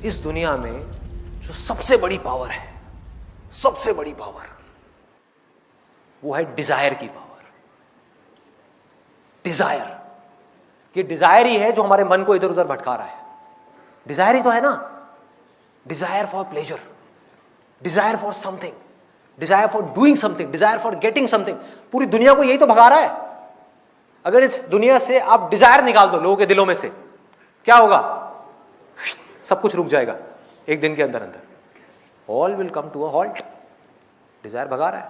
इस दुनिया में जो सबसे बड़ी पावर है, सबसे बड़ी पावर, वो है डिजायर की पावर। डिजायर, ये डिजायर ही है जो हमारे मन को इधर उधर भटका रहा है। डिजायर ही तो है ना, desire for pleasure, desire for something, desire for doing something, desire for getting something. पूरी दुनिया को यही तो भगा रहा है। अगर इस दुनिया से आप डिजायर निकाल दो लोगों के दिलों में से, क्या होगा? सब कुछ रुक जाएगा एक दिन के अंदर अंदर। All will come to a halt. Desire भगा रहा है,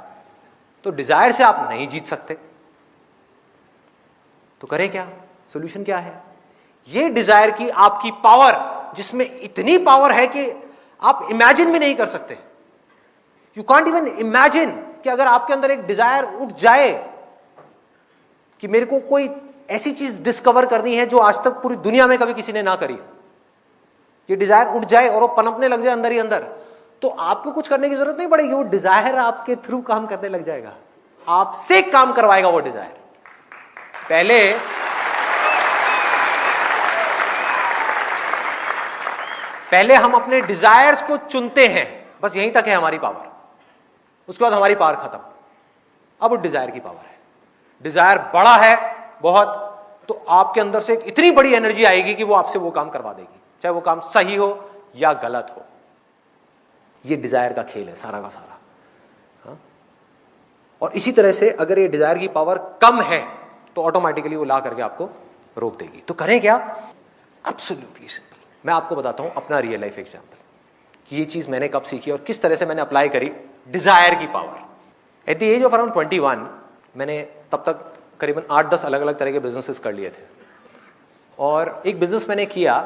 तो डिजायर से आप नहीं जीत सकते, तो करें क्या? सॉल्यूशन क्या है? ये डिजायर की आपकी पावर, जिसमें इतनी पावर है कि आप इमेजिन भी नहीं कर सकते। यू कांट इवन इमेजिन कि अगर आपके अंदर एक डिजायर उठ जाए कि मेरे को कोई ऐसी चीज डिस्कवर करनी है जो आज तक पूरी दुनिया में कभी किसी ने ना करी, ये डिजायर उठ जाए और वो पनपने लग जाए अंदर ही अंदर, तो आपको कुछ करने की जरूरत नहीं पड़ेगी। वो डिजायर आपके थ्रू काम करने लग जाएगा, आपसे काम करवाएगा वो डिजायर। पहले हम अपने डिजायर्स को चुनते हैं, बस यहीं तक है हमारी पावर। उसके बाद हमारी पावर खत्म। अब वो डिजायर की पावर है। डिजायर बड़ा है बहुत, तो आपके अंदर से एक इतनी बड़ी एनर्जी आएगी कि वो आपसे वो काम करवा देगी, चाहे वो काम सही हो या गलत हो। ये डिजायर का खेल है सारा का सारा। हाँ? और इसी तरह से अगर ये डिजायर की पावर कम है तो ऑटोमेटिकली वो ला करके आपको रोक देगी। तो करें क्या? Absolutely simple. मैं आपको बताता हूं अपना रियल लाइफ एग्जांपल कि ये चीज मैंने कब सीखी और किस तरह से मैंने अप्लाई करी डिजायर की पावर। At the age of around 21 मैंने तब तक करीबन 8-10 अलग अलग तरह के बिजनेसेस कर लिए थे, और एक बिजनेस मैंने किया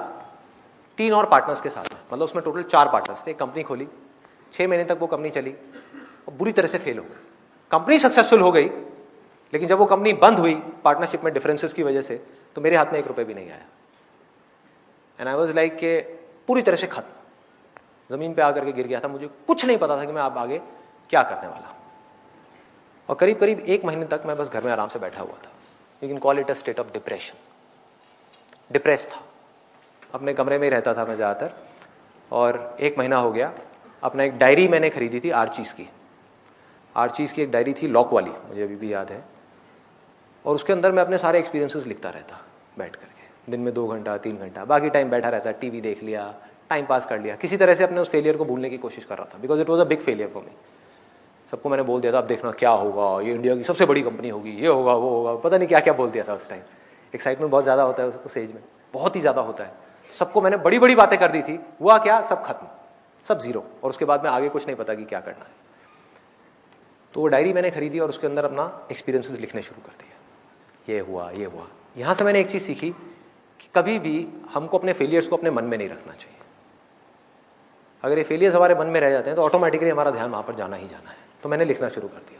3 और पार्टनर्स के साथ में। मतलब उसमें टोटल 4 पार्टनर्स थे। कंपनी खोली, 6 महीने तक वो कंपनी चली और बुरी तरह से फेल हो गई। कंपनी सक्सेसफुल हो गई, लेकिन जब वो कंपनी बंद हुई पार्टनरशिप में डिफरेंसेस की वजह से, तो मेरे हाथ में 1 रुपये भी नहीं आया। एंड आई वाज लाइक के पूरी तरह से खत्म, जमीन पे आकर के गिर गया था। मुझे कुछ नहीं पता था कि मैं अब आगे क्या करने वाला। और करीब करीब 1 महीने तक मैं बस घर में आराम से बैठा हुआ था। You can call it a state of depression. Depress था, अपने कमरे में ही रहता था मैं ज़्यादातर। और 1 महीना हो गया। अपना एक डायरी मैंने खरीदी थी आर्चीज़ की। आर्चीज़ की एक डायरी थी, लॉक वाली, मुझे अभी भी याद है। और उसके अंदर मैं अपने सारे एक्सपीरियंसेस लिखता रहता बैठ करके। दिन में 2 घंटा 3 घंटा, बाकी टाइम बैठा रहता, टीवी देख लिया, टाइम पास कर लिया। किसी तरह से अपने उस फेलियर को भूलने की कोशिश कर रहा था, because it was a big failure for me. सबको मैंने बोल दिया था अब देखना क्या होगा, ये इंडिया की सबसे बड़ी कंपनी होगी, ये होगा वो होगा, पता नहीं क्या क्या बोल दिया था उस टाइम। एक्साइटमेंट बहुत ज़्यादा होता है उस एज में, बहुत ही ज़्यादा होता है। सबको मैंने बड़ी बड़ी बातें कर दी थी। हुआ क्या? सब खत्म, सब जीरो। और उसके बाद में आगे कुछ नहीं पता कि क्या करना है। तो वो डायरी मैंने खरीदी और उसके अंदर अपना एक्सपीरियंसेस लिखने शुरू कर दिया। ये हुआ, ये हुआ। यहाँ से मैंने एक चीज़ सीखी कि कभी भी हमको अपने फेलियर्स को अपने मन में नहीं रखना चाहिए। अगर ये फेलियर्स हमारे मन में रह जाते हैं तो ऑटोमेटिकली हमारा ध्यान वहाँ पर जाना ही जाना है। तो मैंने लिखना शुरू कर दिया,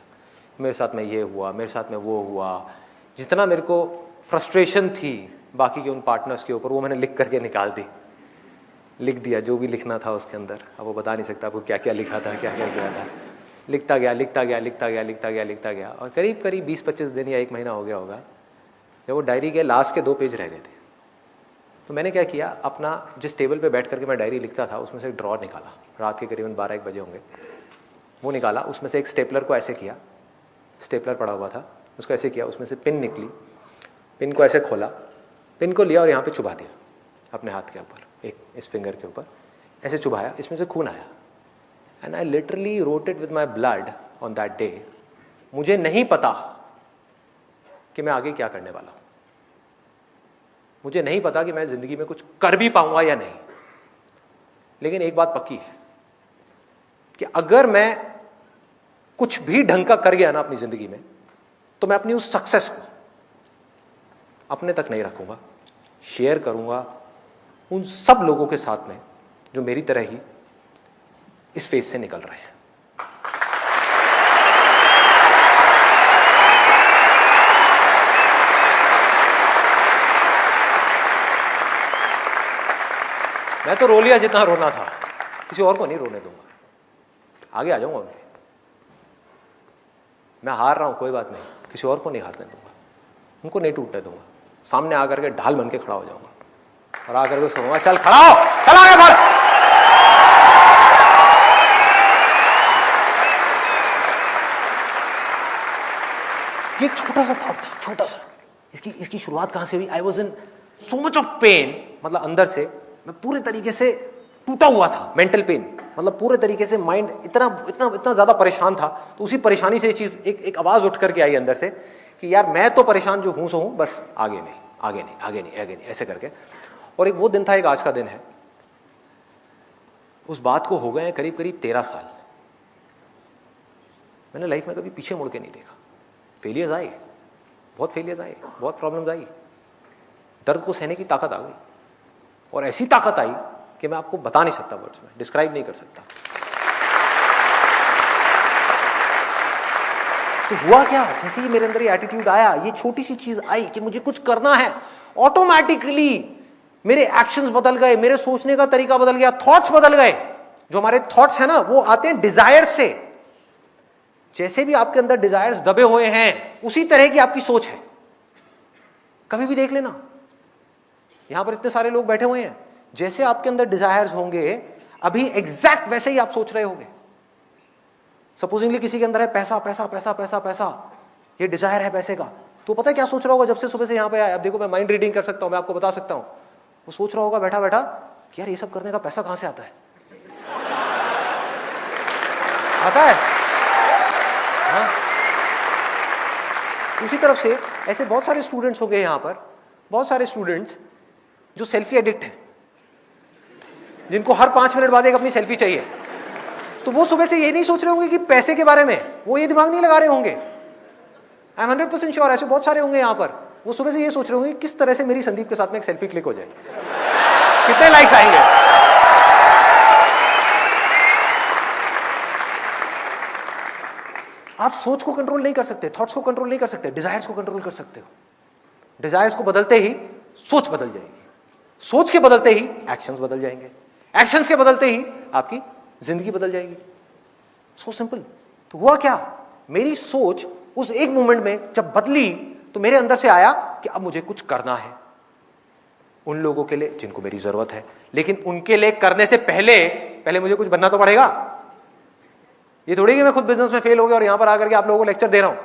मेरे साथ में ये हुआ, मेरे साथ में वो हुआ। जितना मेरे को फ्रस्ट्रेशन थी बाकी के उन पार्टनर्स के ऊपर, वो मैंने लिख करके निकाल दी, लिख दिया जो भी लिखना था उसके अंदर। अब वो बता नहीं सकता आपको क्या क्या लिखा था, क्या क्या किया था। लिखता गया, लिखता गया, लिखता गया, लिखता गया, लिखता गया। और करीब करीब 20-25 दिन या 1 महीना हो गया होगा, जब वो डायरी के लास्ट के 2 पेज रह गए थे। तो मैंने क्या किया, अपना जिस टेबल पे बैठ करके मैं डायरी लिखता था उसमें से एक ड्रॉर निकाला, रात के करीबन 12-1 बजे होंगे। वो निकाला, उसमें से एक स्टेपलर को ऐसे किया, स्टेपलर पड़ा हुआ था, उसको ऐसे किया, उसमें से पिन निकली, पिन को ऐसे खोला, पिन को लिया और यहाँ पे चुभा दिया अपने हाथ के ऊपर, एक इस फिंगर के ऊपर ऐसे चुभाया, इसमें से खून आया। And I literally wrote it with my blood on that day. मुझे नहीं पता कि मैं आगे क्या करने वाला हूँ, मुझे नहीं पता कि मैं जिंदगी में कुछ कर भी पाऊंगा या नहीं। लेकिन एक बात पक्की है कि अगर मैं कुछ भी ढंग का कर गया ना अपनी जिंदगी में, तो मैं अपनी उस सक्सेस को अपने तक नहीं रखूंगा, शेयर करूंगा उन सब लोगों के साथ में जो मेरी तरह ही इस फेज से निकल रहे हैं। मैं तो रो लिया जितना रोना था, किसी और को नहीं रोने दूंगा, आगे आ जाऊंगा उनके। मैं हार रहा हूं कोई बात नहीं, किसी और को नहीं हारने दूंगा, उनको नहीं टूटने दूंगा। सामने आकर के ढाल बन के खड़ा हो जाऊंगा और आकर के उसको कहूंगा चल खड़ा हो, चल आगे बढ़। ये एक छोटा सा थॉट था, छोटा सा। इसकी शुरुआत कहां से हुई? I was in so much of pain, मतलब अंदर से मैं पूरे तरीके से टूटा हुआ था, मेंटल पेन, मतलब पूरे तरीके से माइंड इतना इतना इतना ज्यादा परेशान था। तो उसी परेशानी से ये चीज एक आवाज उठ करके आई अंदर से कि यार मैं तो परेशान जो हूं सो हूं, बस आगे नहीं, आगे नहीं, आगे नहीं, आगे नहीं, ऐसे करके। और एक वो दिन था, एक आज का दिन है। उस बात को हो गए हैं करीब करीब 13 साल। मैंने लाइफ में कभी पीछे मुड़ के नहीं देखा। फेलियर्स आए, बहुत फेलियर्स आए, बहुत प्रॉब्लम्स आई, दर्द को सहने की ताकत आ गई, और ऐसी ताकत आई कि मैं आपको बता नहीं सकता, वर्ड्स में डिस्क्राइब नहीं कर सकता। तो हुआ क्या, जैसे ही मेरे अंदर ये एटीट्यूड आया, ये छोटी सी चीज आई कि मुझे कुछ करना है, ऑटोमेटिकली मेरे एक्शंस बदल गए, मेरे सोचने का तरीका बदल गया, थॉट्स बदल गए। जो हमारे थॉट्स है ना, वो आते हैं डिजायर से। जैसे भी आपके अंदर डिजायर्स दबे हुए हैं, उसी तरह की आपकी सोच है। कभी भी देख लेना, यहां पर इतने सारे लोग बैठे हुए हैं, जैसे आपके अंदर डिजायर्स होंगे, अभी एग्जैक्ट वैसे ही आप सोच रहे होंगे। सपोजिंगली किसी के अंदर है पैसा पैसा पैसा पैसा पैसा, ये डिजायर है पैसे का, तो पता है क्या सोच रहा होगा? जब से सुबह से यहां पे आया, अब देखो मैं माइंड रीडिंग कर सकता हूं, मैं आपको बता सकता हूं। वो सोच रहा होगा बैठा बैठा कि यार ये सब करने का पैसा कहां से आता है? आता है हाँ? उसी तरफ से ऐसे बहुत सारे स्टूडेंट्स हो गए यहां पर, बहुत सारे स्टूडेंट्स जो सेल्फी एडिक्ट हैं, जिनको हर 5 मिनट बाद एक अपनी सेल्फी चाहिए। तो वो सुबह से ये नहीं सोच रहे होंगे कि पैसे के बारे में, वो ये दिमाग नहीं लगा रहे होंगे। आई एम 100% श्योर ऐसे बहुत सारे होंगे यहां पर, वो सुबह से ये सोच रहे होंगे किस तरह से मेरी संदीप के साथ में एक सेल्फी क्लिक हो जाए, कितने लाइक्स आएंगे। आप सोच को कंट्रोल नहीं कर सकते, थॉट्स को कंट्रोल नहीं कर सकते, डिजायर्स को कंट्रोल कर सकते हो। डिजायर्स को बदलते ही सोच बदल जाएगी, सोच के बदलते ही एक्शंस बदल जाएंगे, एक्शंस के बदलते ही आपकी जिंदगी बदल जाएगी। So simple. तो हुआ क्या, मेरी सोच उस एक मोमेंट में जब बदली, तो मेरे अंदर से आया कि अब मुझे कुछ करना है उन लोगों के लिए जिनको मेरी जरूरत है, लेकिन उनके लिए करने से पहले मुझे कुछ बनना तो पड़ेगा। ये थोड़ी कि मैं खुद बिजनेस में फेल हो गया और यहां पर आकर के आप लोगों को लेक्चर दे रहा हूं,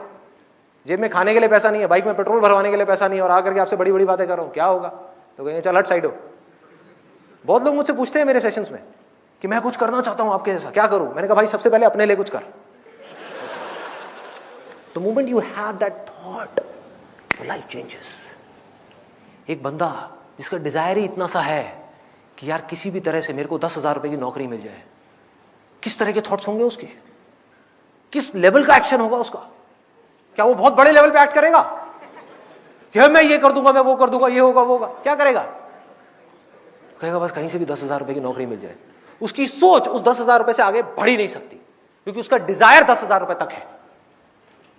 जेब में खाने के लिए पैसा नहीं है, बाइक में पेट्रोल भरवाने के लिए पैसा नहीं है, और आकर के आपसे बड़ी बड़ी बातें कर रहा हूं, क्या होगा? तो कहेंगे चल हट साइड हो। बहुत लोग मुझसे पूछते हैं मेरे सेशंस में कि मैं कुछ करना चाहता हूं आपके जैसा, क्या करूं? मैंने कहा भाई सबसे पहले अपने लिए कुछ कर। The moment you have that thought, your life changes. एक बंदा जिसका डिजायर ही इतना सा है कि यार किसी भी तरह से मेरे को 10,000 रुपए की नौकरी मिल जाए, किस तरह के थॉट्स होंगे उसके, किस लेवल का एक्शन होगा उसका? क्या वो बहुत बड़े लेवल पे एक्ट करेगा कि मैं ये कर दूंगा, मैं वो कर दूंगा, ये होगा वो होगा? क्या करेगा? कहेगा बस कहीं से भी 10,000 रुपए की नौकरी मिल जाए। उसकी सोच उस 10,000 रुपए से आगे बढ़ ही नहीं सकती, क्योंकि उसका डिजायर 10,000 रुपए तक है।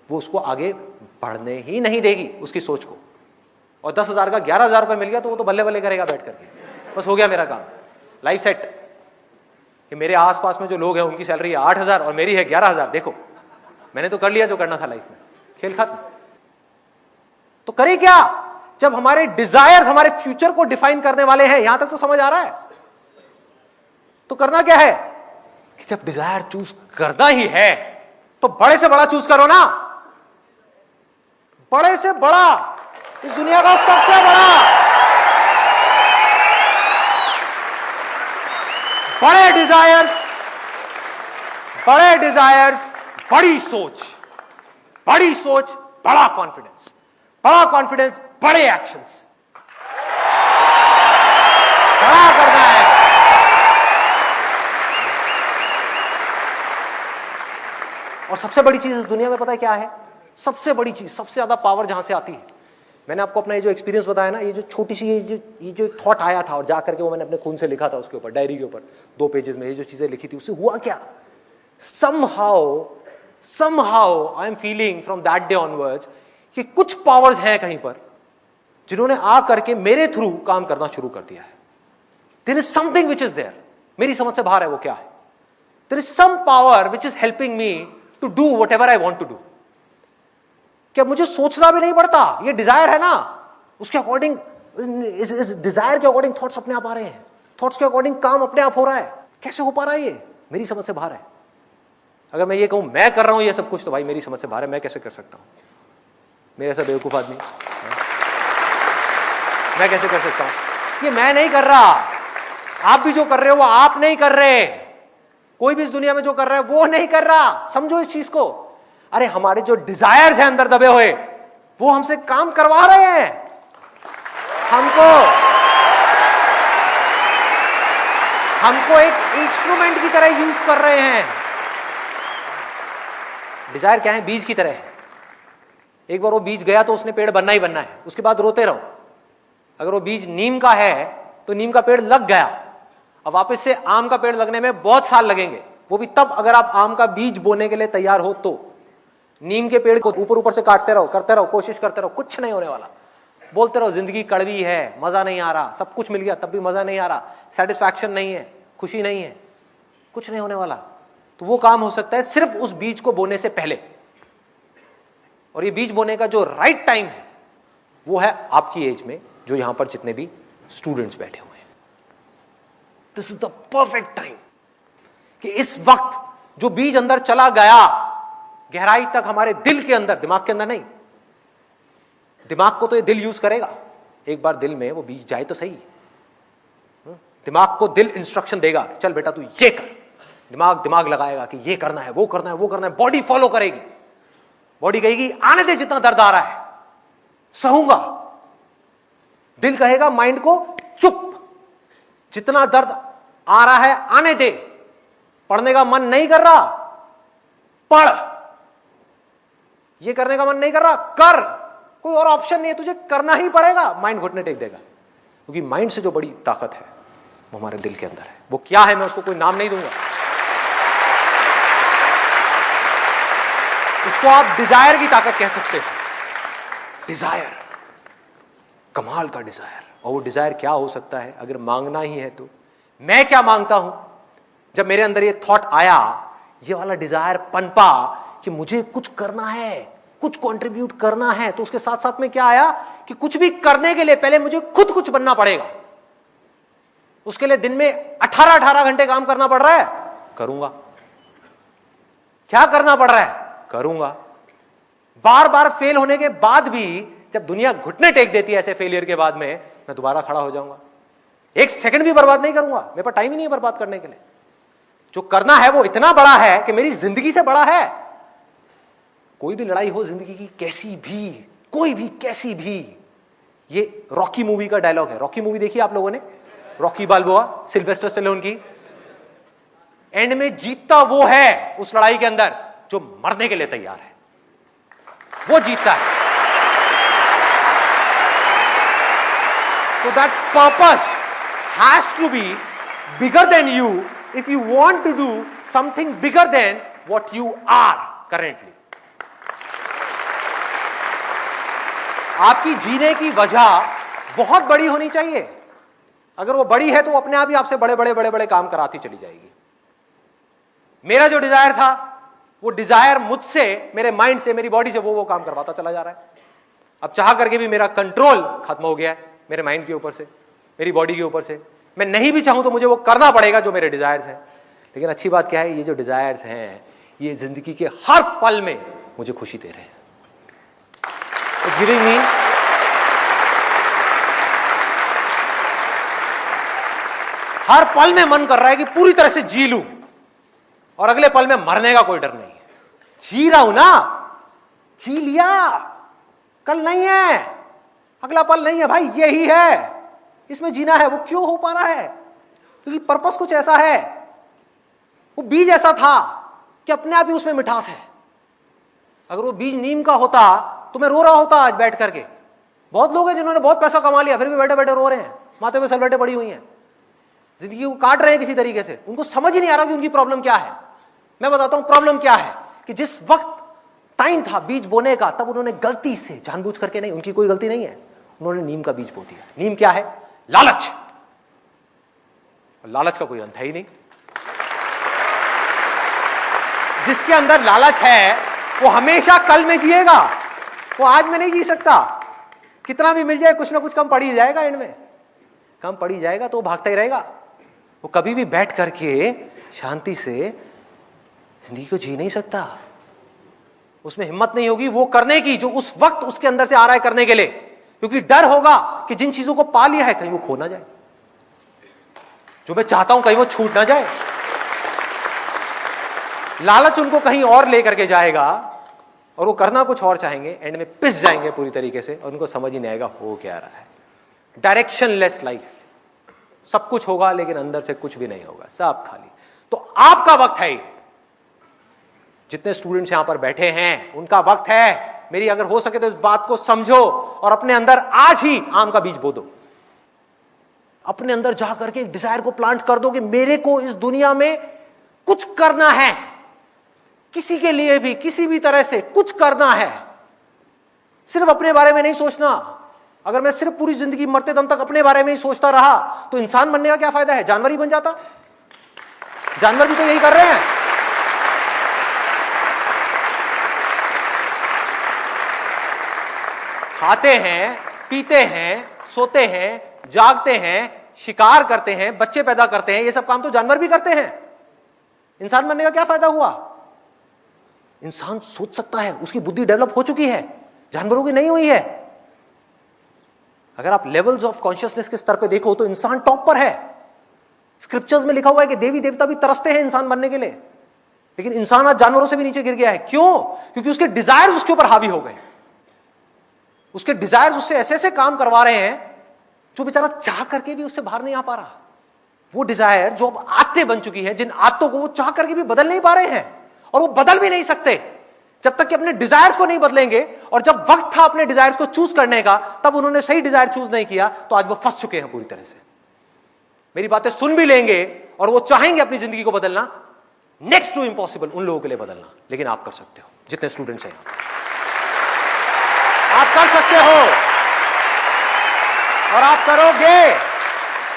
वो उसको आगे बढ़ने ही नहीं देगी उसकी सोच को। और 10,000 का 11,000 रुपए मिल गया तो वो तो बल्ले बल्ले करेगा बैठ करके, बस हो गया मेरा काम, लाइफ सेट। कि मेरे आसपास में जो लोग हैं उनकी सैलरी है 8,000 और मेरी है 11,000, देखो मैंने तो कर लिया जो करना था लाइफ में, खेल खत्म। तो करें क्या जब हमारे डिजायर्स हमारे फ्यूचर को डिफाइन करने वाले हैं? यहां तक तो समझ आ रहा है। तो करना क्या है कि जब डिजायर चूज करना ही है तो बड़े से बड़ा चूज करो ना, बड़े से बड़ा, इस दुनिया का सबसे बड़ा, बड़े डिजायर्स, बड़ी सोच, बड़ी सोच, बड़ा कॉन्फिडेंस, बड़ा कॉन्फिडेंस, बड़े एक्शंस, बड़ा करना है। और सबसे बड़ी चीज इस दुनिया में पता है क्या है? सबसे बड़ी चीज, सबसे ज्यादा पावर जहां से आती है, मैंने आपको अपना ये जो एक्सपीरियंस बताया ना, ये जो छोटी सी ये जो थॉट आया था और जाकर के वो मैंने अपने खून से लिखा था उसके ऊपर, डायरी के ऊपर 2 पेजेस में ये जो चीजें लिखी थी, उससे हुआ क्या? somehow I am feeling from that day onwards कि कुछ पावर्स हैं कहीं पर जिन्होंने आ करके मेरे थ्रू काम करना शुरू कर दिया है। There is something which is there, मेरी समझ से बाहर है वो क्या है। There is some power which is helping me to do whatever I want to do. क्या मुझे सोचना भी नहीं पड़ता, ये डिजायर है ना, उसके अकॉर्डिंग, इस डिजायर के अकॉर्डिंग थॉट्स अपने आप आ रहे हैं, थॉट्स के अकॉर्डिंग काम अपने आप हो रहा है। कैसे हो पा रहा है ये? मेरी समझ से बाहर है। अगर मैं ये कहूं मैं कर रहा हूं ये सब कुछ, तो भाई मेरी समझ से बाहर है, मैं कैसे कर सकता हूं? मेरे ऐसा बेवकूफ आदमी, मैं कैसे कर सकता हूं? ये मैं नहीं कर रहा, आप भी जो कर रहे हो वो आप नहीं कर रहे, कोई भी इस दुनिया में जो कर रहा है वो नहीं कर रहा। समझो इस चीज को। अरे हमारे जो डिजायर्स हैं अंदर दबे हुए, वो हमसे काम करवा रहे हैं। हमको एक इंस्ट्रूमेंट की तरह यूज कर रहे हैं। डिजायर क्या है? बीज की तरह है। एक बार वो बीज गया तो उसने पेड़ बनना ही बनना है, उसके बाद रोते रहो। अगर वो बीज नीम का है तो नीम का पेड़ लग गया, अब वापस से आम का पेड़ लगने में बहुत साल लगेंगे, वो भी तब अगर आप आम का बीज बोने के लिए तैयार हो तो। नीम के पेड़ को ऊपर ऊपर से काटते रहो, करते रहो, कोशिश करते रहो, कुछ नहीं होने वाला। बोलते रहो जिंदगी कड़वी है, मजा नहीं आ रहा, सब कुछ मिल गया तब भी मजा नहीं आ रहा, सेटिस्फैक्शन नहीं है, खुशी नहीं है, कुछ नहीं होने वाला। तो वो काम हो सकता है सिर्फ उस बीज को बोने से पहले। और ये बीज बोने का जो राइट टाइम है वो है आपकी एज में, जो यहां पर जितने भी स्टूडेंट्स बैठे हुए हैं। This is the perfect time कि इस वक्त जो बीज अंदर चला गया गहराई तक, हमारे दिल के अंदर, दिमाग के अंदर नहीं, दिमाग को तो ये दिल यूज करेगा, एक बार दिल में वो बीज जाए तो सही। दिमाग को दिल इंस्ट्रक्शन देगा कि चल बेटा तू ये कर, दिमाग लगाएगा कि ये करना है, वो करना है, वो करना है, बॉडी फॉलो करेगी, बॉडी कहेगी आने दे जितना दर्द आ रहा है, सहूंगा। दिल कहेगा माइंड को चुप, जितना दर्द आ रहा है आने दे, पढ़ने का मन नहीं कर रहा पढ़, ये करने का मन नहीं कर रहा कर, कोई और ऑप्शन नहीं है, तुझे करना ही पड़ेगा। माइंड घुटने टेक देगा, क्योंकि माइंड से जो बड़ी ताकत है वो हमारे दिल के अंदर है। वो क्या है मैं उसको कोई नाम नहीं दूंगा, उसको आप डिजायर की ताकत कह सकते हो। डिजायर, कमाल का डिजायर। और वो डिजायर क्या हो सकता है? अगर मांगना ही है तो मैं क्या मांगता हूं? जब मेरे अंदर ये थॉट आया, ये वाला डिजायर पनपा कि मुझे कुछ करना है, कुछ कंट्रीब्यूट करना है, तो उसके साथ साथ में क्या आया कि कुछ भी करने के लिए पहले मुझे खुद कुछ बनना पड़ेगा। उसके लिए दिन में 18 घंटे काम करना पड़ रहा है, करूंगा। क्या करना पड़ रहा है? करूंगा। बार बार फेल होने के बाद भी जब दुनिया घुटने टेक देती है ऐसे फेलियर के बाद में, मैं दोबारा खड़ा हो जाऊंगा। एक सेकंड भी बर्बाद नहीं करूंगा, मेरे पास टाइम ही नहीं है बर्बाद करने के लिए। जो करना है वो इतना बड़ा है कि मेरी जिंदगी से बड़ा है। कोई भी लड़ाई हो जिंदगी की, कैसी भी, कोई भी, कैसी भी। ये रॉकी मूवी का डायलॉग है। रॉकी मूवी देखी आप लोगों ने? रॉकी बाल्बोआ, सिल्वेस्टर स्टेलोन की। एंड में जीतता वो है उस लड़ाई के अंदर जो मरने के लिए तैयार है, वो जीतता है। So that purpose has to be bigger than you if you want to do something bigger than what you are currently. आपकी जीने की वजह बहुत बड़ी होनी चाहिए। अगर वो बड़ी है तो अपने आप ही आपसे बड़े बड़े बड़े बड़े काम कराती चली जाएगी। मेरा जो डिजायर था, वो डिजायर मुझसे, मेरे माइंड से, मेरी बॉडी से वो काम करवाता चला जा रहा है। अब चाह करके भी मेरा कंट्रोल खत्म हो गया है मेरे माइंड के ऊपर से, मेरी बॉडी के ऊपर से। मैं नहीं भी चाहूं तो मुझे वो करना पड़ेगा जो मेरे डिजायर्स हैं। लेकिन अच्छी बात क्या है, ये जो डिजायर्स हैं ये जिंदगी के हर पल में मुझे खुशी दे रहे हैं। It's giving me हर पल में मन कर रहा है कि पूरी तरह से जी लूं और अगले पल में मरने का कोई डर नहीं है। जी रहा हूं ना, जी लिया, कल नहीं है, अगला पल नहीं है भाई, यही है, इसमें जीना है। वो क्यों हो पा रहा है? क्योंकि पर्पस कुछ ऐसा है, वो बीज ऐसा था कि अपने आप ही उसमें मिठास है। अगर वो बीज नीम का होता तो मैं रो रहा होता आज बैठ करके। बहुत लोग हैं जिन्होंने बहुत पैसा कमा लिया फिर भी बैठे बैठे रो रहे हैं, माथे पे सलवटें पड़ी हुई हैं, जिंदगी को काट रहे हैं किसी तरीके से। उनको समझ ही नहीं आ रहा कि उनकी प्रॉब्लम क्या है। मैं बताता हूं प्रॉब्लम क्या है, कि जिस वक्त टाइम था बीज बोने का, तब उन्होंने गलती से, जानबूझ करके नहीं, उनकी कोई गलती नहीं है, उन्होंने नीम का बीज बो दिया। नीम क्या है? लालच। लालच का कोई अंत है ही नहीं। जिसके अंदर लालच है वो हमेशा कल में जिएगा, वो आज में नहीं जी सकता। कितना भी मिल जाए कुछ ना कुछ कम पड़ ही जाएगा, एंड में कम पड़ ही जाएगा तो वो भागता ही रहेगा। वो कभी भी बैठ करके शांति से जिंदगी को जी नहीं सकता। उसमें हिम्मत नहीं होगी वो करने की जो उस वक्त उसके अंदर से आ रहा है करने के लिए, क्योंकि डर होगा कि जिन चीजों को पा लिया है कहीं वो खो ना जाए, जो मैं चाहता हूं कहीं वो छूट ना जाए। लालच उनको कहीं और लेकर के जाएगा और वो करना कुछ और चाहेंगे, एंड में पिस जाएंगे पूरी तरीके से और उनको समझ ही नहीं आएगा हो क्या रहा है। डायरेक्शनलेस लाइफ, सब कुछ होगा लेकिन अंदर से कुछ भी नहीं होगा, सब खाली। तो आपका वक्त है, जितने स्टूडेंट्स यहां पर बैठे हैं उनका वक्त है। मेरी अगर हो सके तो इस बात को समझो और अपने अंदर आज ही आम का बीज बो दो। अपने अंदर जा करके एक डिजायर को प्लांट कर दो कि मेरे को इस दुनिया में कुछ करना है, किसी के लिए भी किसी भी तरह से कुछ करना है। सिर्फ अपने बारे में नहीं सोचना। अगर मैं सिर्फ पूरी जिंदगी मरते दम तक अपने बारे में ही सोचता रहा तो इंसान बनने का क्या फायदा है, जानवर ही बन जाता। जानवर भी तो यही कर रहे हैं। खाते हैं, पीते हैं, सोते हैं, जागते हैं, शिकार करते हैं, बच्चे पैदा करते हैं, ये सब काम तो जानवर भी करते हैं। इंसान बनने का क्या फायदा हुआ? इंसान सोच सकता है, उसकी बुद्धि डेवलप हो चुकी है, जानवरों की नहीं हुई है। अगर आप लेवल्स ऑफ कॉन्शियसनेस के स्तर पे देखो तो इंसान टॉप पर है। स्क्रिप्चर्स में लिखा हुआ है कि देवी देवता भी तरसते हैं इंसान बनने के लिए, लेकिन इंसान आज जानवरों से भी नीचे गिर गया है। क्यों? क्योंकि उसके डिजायर्स उसके ऊपर हावी हो गए। उसके डिजायर्स उससे ऐसे ऐसे काम करवा रहे हैं जो बेचारा चाह करके भी उससे बाहर नहीं आ पा रहा। वो डिजायर जो अब आदतें बन चुकी हैं, जिन आदतों को वो चाह करके भी बदल नहीं पा रहे हैं, और वो बदल भी नहीं सकते जब तक कि अपने डिजायर्स को नहीं बदलेंगे। और जब वक्त था अपने डिजायर्स को चूज करने का, तब उन्होंने सही डिजायर चूज नहीं किया, तो आज वो फंस चुके हैं पूरी तरह से। मेरी बातें सुन भी लेंगे और वो चाहेंगे अपनी जिंदगी को बदलना, नेक्स्ट टू इम्पॉसिबल उन लोगों के लिए बदलना, लेकिन आप कर सकते हो। जितने स्टूडेंट्स हैं आप कर सकते हो और आप करोगे।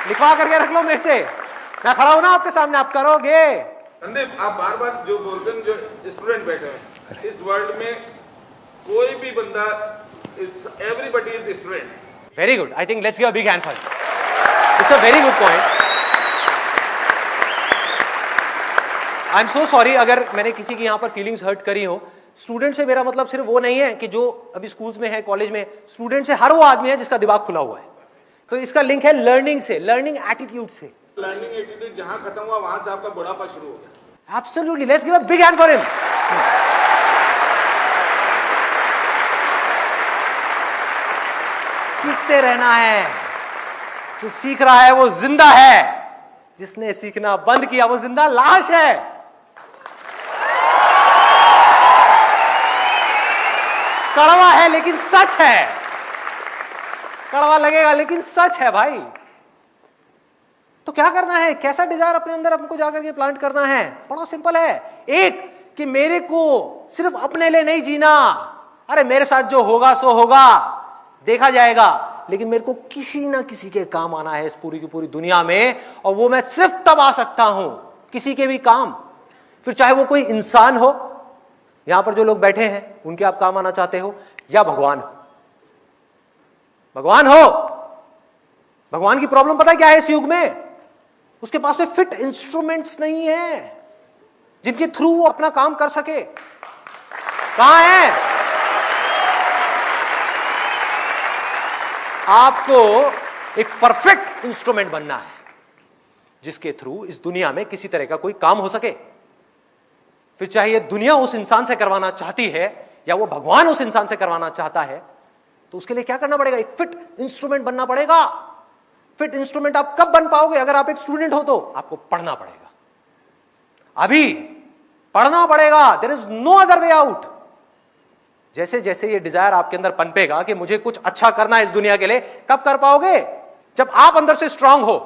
लिखवा करके रख लो मेरे से, मैं खड़ा हूं ना आपके सामने, आप करोगे। संदीप, आप बार बार जो बोलते हैं, जो स्टूडेंट बैठे हैं इस वर्ल्ड में, कोई भी बंदा, everybody is student. Very good, I think let's give a big hand for it. It's a very good point. I am so sorry अगर मैंने किसी की यहां पर फीलिंग्स हर्ट करी हो। स्टूडेंट से मेरा मतलब सिर्फ वो नहीं है कि जो अभी स्कूल्स में है, कॉलेज में। स्टूडेंट से हर वो आदमी है जिसका दिमाग खुला हुआ है। तो इसका लिंक है लर्निंग से, लर्निंग एटीट्यूड से। लर्निंग एटीट्यूड जहां खत्म हुआ वहां से आपका बुढ़ापा शुरू हो गया। Absolutely, let's give a big hand for him. सीखते रहना है। जो सीख रहा है वो जिंदा है, जिसने सीखना बंद किया वो जिंदा लाश है। कड़वा है लेकिन सच है, कड़वा लगेगा लेकिन सच है भाई। तो क्या करना है, कैसा डिजायर अपने अंदर हमको जाकर के प्लांट करना है? बड़ा सिंपल है। एक, कि मेरे को सिर्फ अपने लिए नहीं जीना। अरे मेरे साथ जो होगा सो होगा, देखा जाएगा, लेकिन मेरे को किसी ना किसी के काम आना है इस पूरी की पूरी दुनिया में। और वो मैं सिर्फ तब आ सकता हूं किसी के भी काम, फिर चाहे वो कोई इंसान हो, यहां पर जो लोग बैठे हैं उनके आप काम आना चाहते हो, या भगवान हो। भगवान हो, भगवान की प्रॉब्लम पता है क्या है इस युग में? उसके पास में फिट इंस्ट्रूमेंट्स नहीं है जिनके थ्रू वो अपना काम कर सके। कहां है? आपको एक परफेक्ट इंस्ट्रूमेंट बनना है जिसके थ्रू इस दुनिया में किसी तरह का कोई काम हो सके। फिर चाहे ये दुनिया उस इंसान से करवाना चाहती है या वो भगवान उस इंसान से करवाना चाहता है, तो उसके लिए क्या करना पड़ेगा? एक फिट इंस्ट्रूमेंट बनना पड़ेगा। फिट इंस्ट्रूमेंट आप कब बन पाओगे? अगर आप एक स्टूडेंट हो तो आपको पढ़ना पड़ेगा, अभी पढ़ना पड़ेगा। There is no other way out. जैसे जैसे ये डिजायर आपके अंदर पनपेगा कि मुझे कुछ अच्छा करना है इस दुनिया के लिए, कब कर पाओगे? जब आप अंदर से स्ट्रांग हो।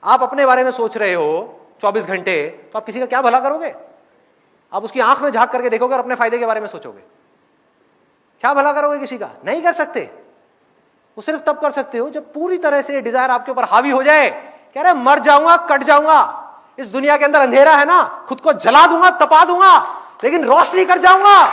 आप अपने बारे में सोच रहे हो 24 घंटे, तो आप किसी का क्या भला करोगे? आप उसकी आंख में झांक करके देखोगे और अपने फायदे के बारे में सोचोगे, क्या भला करोगे किसी का? नहीं कर सकते। वो सिर्फ तब कर सकते हो जब पूरी तरह से डिजायर आपके ऊपर हावी हो जाए। कह रहे मर जाऊंगा, कट जाऊंगा, इस दुनिया के अंदर अंधेरा है ना, खुद को जला दूंगा, तपा दूंगा, लेकिन रोशनी कर जाऊंगा।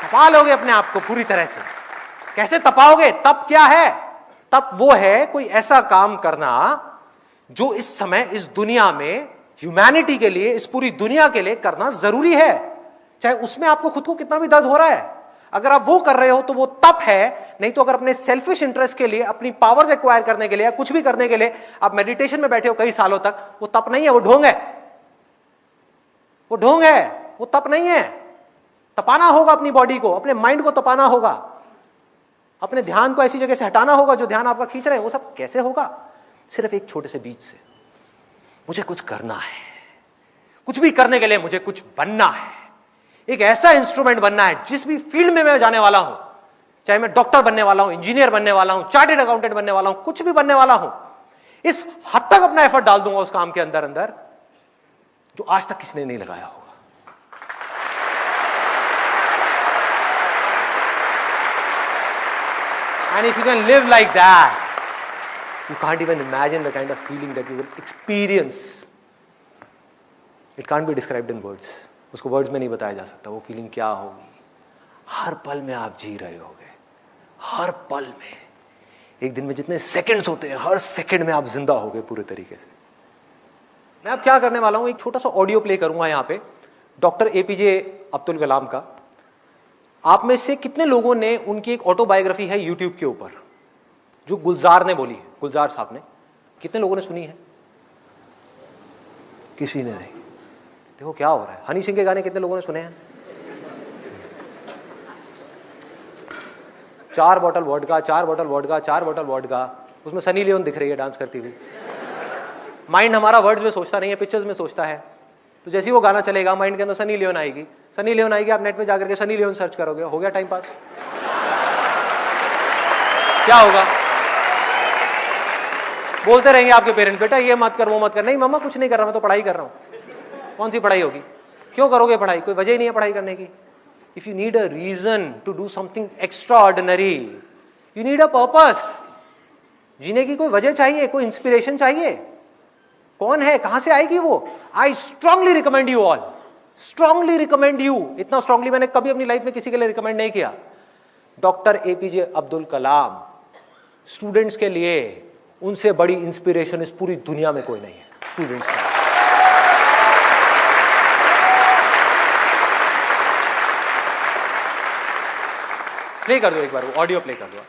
तपा लोगे अपने आप को पूरी तरह से। कैसे तपाओगे? तप क्या है? तप वो है कोई ऐसा काम करना जो इस समय इस दुनिया में ह्यूमैनिटी के लिए, इस पूरी दुनिया के लिए करना जरूरी है, चाहे उसमें आपको खुद को कितना भी दर्द हो रहा है। अगर आप वो कर रहे हो तो वो तप है। नहीं तो अगर अपने सेल्फिश इंटरेस्ट के लिए, अपनी पावर्स एक्वायर करने के लिए या कुछ भी करने के लिए आप मेडिटेशन में बैठे हो कई सालों तक, वो तप नहीं है, वो ढोंग है। वो ढोंग है, वो तप नहीं है। तपाना होगा अपनी बॉडी को, अपने माइंड को तपाना होगा, अपने ध्यान को ऐसी जगह से हटाना होगा जो ध्यान आपका खींच रहे हैं। वो सब कैसे होगा? सिर्फ एक छोटे से बीज से। मुझे कुछ करना है, कुछ भी करने के लिए मुझे कुछ बनना है, एक ऐसा इंस्ट्रूमेंट बनना है जिस भी फील्ड में मैं जाने वाला हूं, चाहे मैं डॉक्टर बनने वाला हूं, इंजीनियर बनने वाला हूं, चार्टेड अकाउंटेंट बनने वाला हूं, कुछ भी बनने वाला हूं, इस हद तक अपना एफर्ट डाल दूंगा उस काम के अंदर अंदर जो आज तक किसी ने नहीं लगाया होगा। And if you can live like that, you can't even imagine the kind of feeling that you will experience. It can't be described in words. उसको वर्ड्स में नहीं बताया जा सकता वो फीलिंग क्या होगी। हर पल में आप जी रहे होगे, हर पल में। एक दिन में जितने सेकंड्स होते हैं, हर सेकंड में आप जिंदा होगे पूरे तरीके से। मैं अब क्या करने वाला हूं, एक छोटा सा ऑडियो प्ले करूंगा यहां पे डॉक्टर एपीजे अब्दुल कलाम का। आप में से कितने लोगों ने, उनकी एक ऑटोबायोग्राफी है यूट्यूब के ऊपर जो गुलजार ने बोली है, गुलजार साहब ने, कितने लोगों ने सुनी है? किसी ने नहीं। देखो क्या हो रहा है। हनी सिंह के गाने कितने लोगों ने सुने हैं? 4 bottle vodka, 4 bottle vodka, 4 bottle vodka. उसमें सनी लियोन दिख रही है डांस करती हुई। माइंड हमारा वर्ड्स में सोचता नहीं है, पिक्चर्स में सोचता है। तो जैसे ही वो गाना चलेगा माइंड के अंदर सनी लियोन आएगी, सनी लियोन आएगी, आप नेट पे जाकर के सनी लियोन सर्च करोगे, हो गया टाइम पास। क्या होगा? बोलते रहेंगे आपके पेरेंट्स, बेटा ये मत कर, वो मत कर। नहीं मम्मा कुछ नहीं कर रहा, मैं तो पढ़ाई कर रहा हूं। कौन सी पढ़ाई होगी? क्यों करोगे पढ़ाई? कोई वजह ही नहीं है पढ़ाई करने की। If you need a reason to do something extraordinary, you need a purpose. जीने की कोई वजह चाहिए, कोई इंस्पिरेशन चाहिए। कौन है, कहां से आएगी वो? I strongly recommend you all, strongly recommend you. इतना स्ट्रांगली मैंने कभी अपनी लाइफ में किसी के लिए रिकमेंड नहीं किया। Doctor APJ Abdul Kalam students के लिए, उनसे बड़ी इंस्पिरेशन इस पूरी दुनिया में कोई नहीं है। स्टूडेंट्स के लिए प्ले कर दो एक बार, वो ऑडियो प्ले कर दो।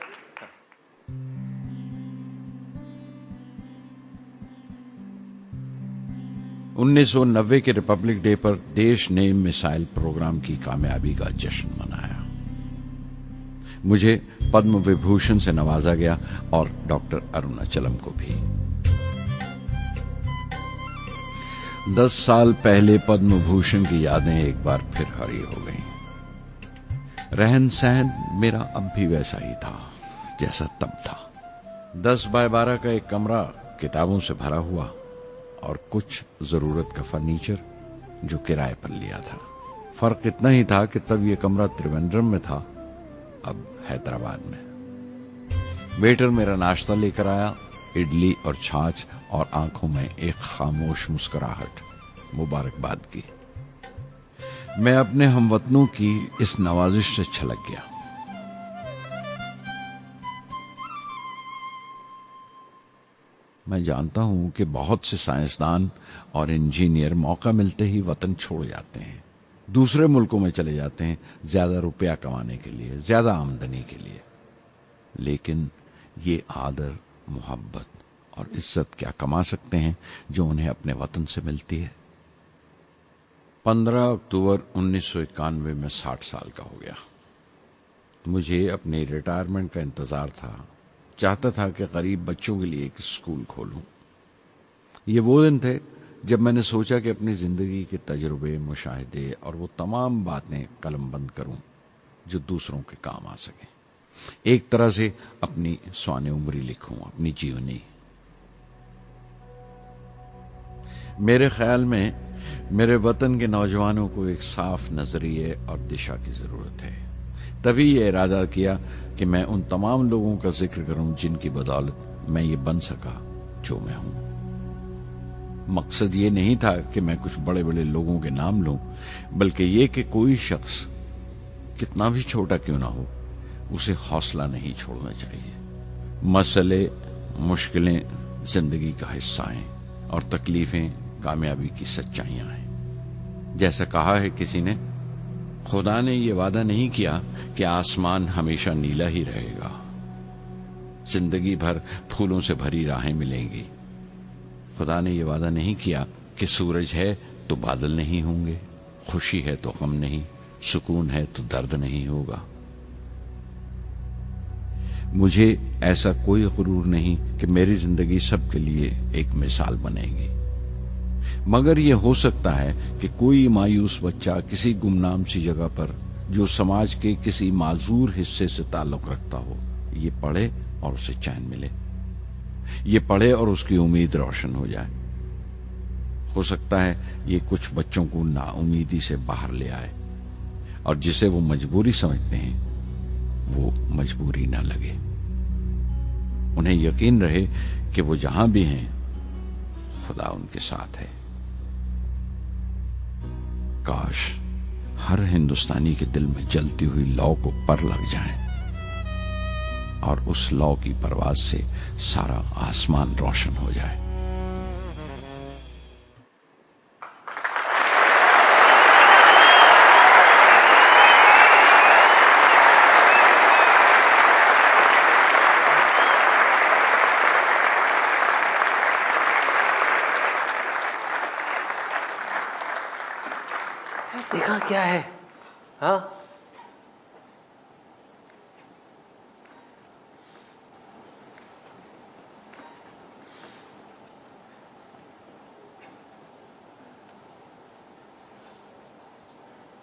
1990 के रिपब्लिक डे पर देश ने मिसाइल प्रोग्राम की कामयाबी का जश्न मनाया। मुझे पद्म विभूषण से नवाजा गया और डॉक्टर अरुणाचलम को भी। 10 साल पहले पद्म भूषण की यादें एक बार फिर हरी हो गईं। रहन सहन मेरा अब भी वैसा ही था जैसा तब था। 10 बाय 12 का एक कमरा किताबों से भरा हुआ और कुछ जरूरत का फर्नीचर जो किराए पर लिया था। फर्क इतना ही था कि तब यह कमरा त्रिवेंद्रम में था, अब हैदराबाद में। वेटर मेरा नाश्ता लेकर आया, इडली और छाछ, और आंखों में एक खामोश मुस्कुराहट मुबारकबाद की। मैं अपने हमवतनों की इस नवाजिश से छलक गया। मैं जानता हूं कि बहुत से साइंसदान और इंजीनियर मौका मिलते ही वतन छोड़ जाते हैं, दूसरे मुल्कों में चले जाते हैं ज्यादा रुपया कमाने के लिए, ज्यादा आमदनी के लिए। लेकिन ये आदर, मोहब्बत और इज्जत क्या कमा सकते हैं जो उन्हें अपने वतन से मिलती है। 15 अक्टूबर 1991 में 60 साल का हो गया। मुझे अपने रिटायरमेंट का इंतजार था। चाहता था कि गरीब बच्चों के लिए एक स्कूल खोलूं। ये वो दिन थे जब मैंने सोचा कि अपनी जिंदगी के तजुर्बे, मुशाहिदे और वो तमाम बातें कलमबंद करूं जो दूसरों के काम आ सके। एक तरह से अपनी स्वाने उम्री लिखूं, अपनी जीवनी। मेरे ख्याल में मेरे वतन के नौजवानों को एक साफ नजरिए और दिशा की जरूरत है। तभी यह इरादा किया कि मैं उन तमाम लोगों का जिक्र करूं जिनकी बदौलत मैं ये बन सका जो मैं हूं। मकसद ये नहीं था कि मैं कुछ बड़े बड़े लोगों के नाम लूं, बल्कि ये कि कोई शख्स कितना भी छोटा क्यों ना हो, उसे हौसला नहीं छोड़ना चाहिए। मसले, मुश्किलें जिंदगी का हिस्सा हैं और तकलीफें कामयाबी की सच्चाइयां हैं। जैसा कहा है किसी ने, खुदा ने यह वादा नहीं किया कि आसमान हमेशा नीला ही रहेगा, जिंदगी भर फूलों से भरी राहें मिलेंगी। खुदा ने यह वादा नहीं किया कि सूरज है तो बादल नहीं होंगे, खुशी है तो गम नहीं, सुकून है तो दर्द नहीं होगा। मुझे ऐसा कोई गुरूर नहीं कि मेरी जिंदगी सबके लिए एक मिसाल बनेगी, मगर यह हो सकता है कि कोई मायूस बच्चा किसी गुमनाम सी जगह पर जो समाज के किसी माजूर हिस्से से ताल्लुक रखता हो, ये पढ़े और उसे चैन मिले, ये पढ़े और उसकी उम्मीद रोशन हो जाए। हो सकता है ये कुछ बच्चों को नाउमीदी से बाहर ले आए और जिसे वो मजबूरी समझते हैं वो मजबूरी ना लगे। उन्हें यकीन रहे कि वो जहां भी हैं खुदा उनके साथ है। काश हर हिंदुस्तानी के दिल में जलती हुई लौ को पर लग जाए और उस लौ की परवाज से सारा आसमान रोशन हो जाए। देखा क्या है? हाँ,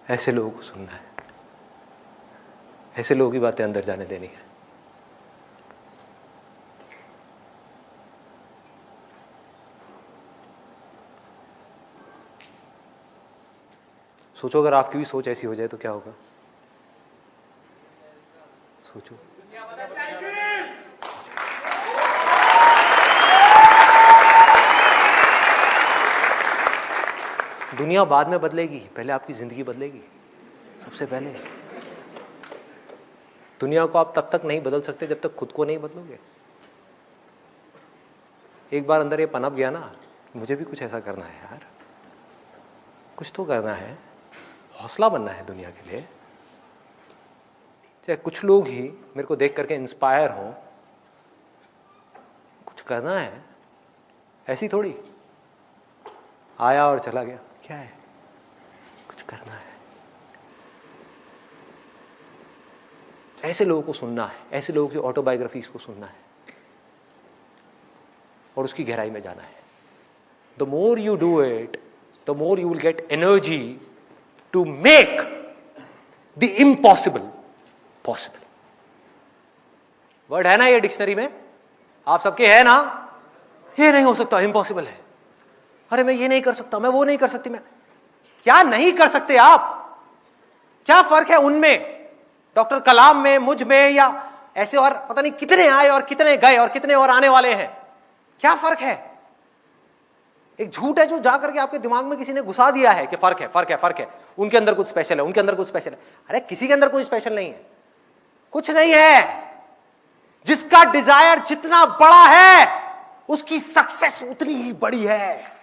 ऐसे लोगों को सुनना है, ऐसे लोगों की बातें अंदर जाने देनी है। सोचो अगर आपकी भी सोच ऐसी हो जाए तो क्या होगा? सोचो। दुनिया बाद में बदलेगी, पहले आपकी जिंदगी बदलेगी। सबसे पहले दुनिया को आप तब तक नहीं बदल सकते जब तक खुद को नहीं बदलोगे। एक बार अंदर ये पनप गया ना, मुझे भी कुछ ऐसा करना है यार, कुछ तो करना है, हौसला बनना है दुनिया के लिए। चाहे कुछ लोग ही मेरे को देख करके इंस्पायर हो, कुछ करना है। ऐसी थोड़ी आया और चला गया, क्या है? कुछ करना है। ऐसे लोगों को सुनना है, ऐसे लोगों की ऑटोबायोग्राफीज को सुनना है और उसकी गहराई में जाना है। The more you do it, the more you will get energy to make the impossible possible। Word है ना ये डिक्शनरी में, आप सबके है ना? ये नहीं हो सकता, इम्पॉसिबल है। अरे मैं ये नहीं कर सकता, मैं वो नहीं कर सकती। मैं क्या नहीं कर सकते आप? क्या फर्क है उनमें, डॉक्टर कलाम में, मुझ में, या ऐसे और पता नहीं कितने आए और कितने गए और कितने और आने वाले हैं? क्या फर्क है? एक झूठ है जो जाकर के आपके दिमाग में किसी ने घुसा दिया है कि फर्क है, फर्क है, फर्क है, उनके अंदर कुछ स्पेशल है, उनके अंदर कुछ स्पेशल है। अरे किसी के अंदर कोई स्पेशल नहीं है, कुछ नहीं है। जिसका डिजायर जितना बड़ा है उसकी सक्सेस उतनी ही बड़ी है।